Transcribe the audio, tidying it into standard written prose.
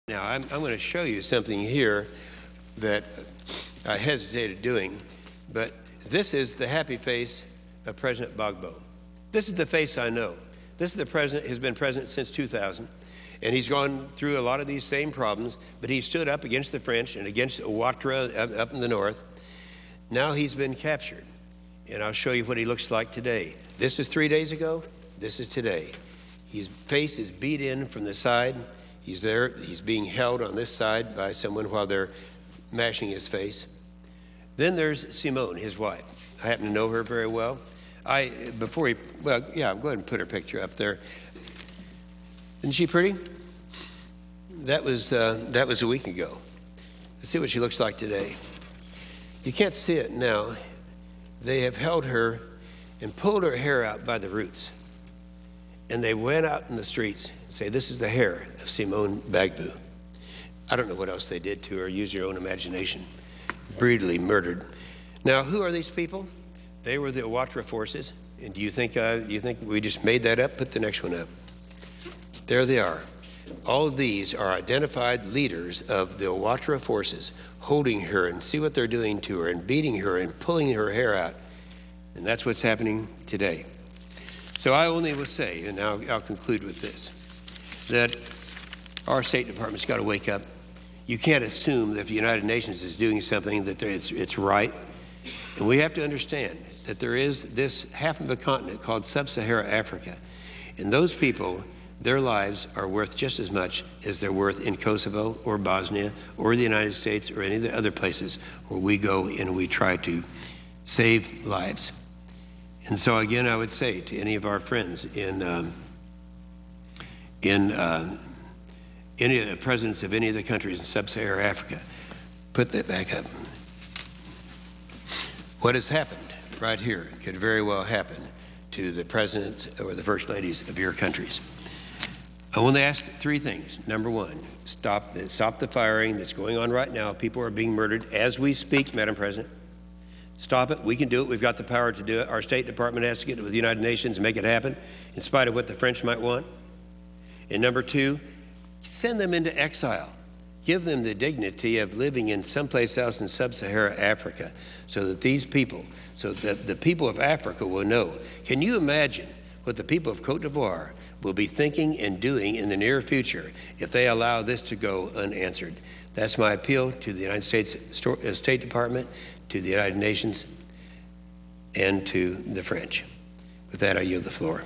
Now, I'm going to show you something here that I hesitated doing, but this is the happy face of President Gbagbo. This is the face I know. This is the president who's been president since 2000, and he's gone through a lot of these same problems, but he stood up against the French and against Ouattara up in the north. Now he's been captured, and I'll show you what he looks like today. This is 3 days ago. This is today. His face is beat in from the side. He's there, he's being held on this side by someone while they're mashing his face. Then there's Simone, his wife. I happen to know her very well. Go ahead and put her picture up there. Isn't she pretty? That was a week ago. Let's see what she looks like today. You can't see it now. They have held her and pulled her hair out by the roots. And they went out in the streets and say, this is the hair of Simone Gbagbo. I don't know what else they did to her. Use your own imagination. Brutally murdered. Now, who are these people? They were the Ouattara forces. And do you think we just made that up? Put the next one up. There they are. All of these are identified leaders of the Ouattara forces, holding her, and see what they're doing to her, and beating her and pulling her hair out. And that's what's happening today. So I only will say, and now I'll conclude with this, that our State Department's got to wake up. You can't assume that if the United Nations is doing something that it's right. And we have to understand that there is this half of a continent called Sub-Saharan Africa. And those people, their lives are worth just as much as they're worth in Kosovo or Bosnia or the United States or any of the other places where we go and we try to save lives. And so again, I would say to any of our friends in any of the presidents of any of the countries in Sub-Saharan Africa, put that back up. What has happened right here could very well happen to the presidents or the first ladies of your countries. I want to ask three things. Number one, stop the firing that's going on right now. People are being murdered as we speak, Madam President. Stop it. We can do it. We've got the power to do it. Our State Department has to get with the United Nations and make it happen, in spite of what the French might want. And number two, send them into exile. Give them the dignity of living in someplace else in Sub-Saharan Africa so that these people, so that the people of Africa will know. Can you imagine what the people of Cote d'Ivoire will be thinking and doing in the near future if they allow this to go unanswered? That's my appeal to the United States State Department, to the United Nations, and to the French. With that, I yield the floor.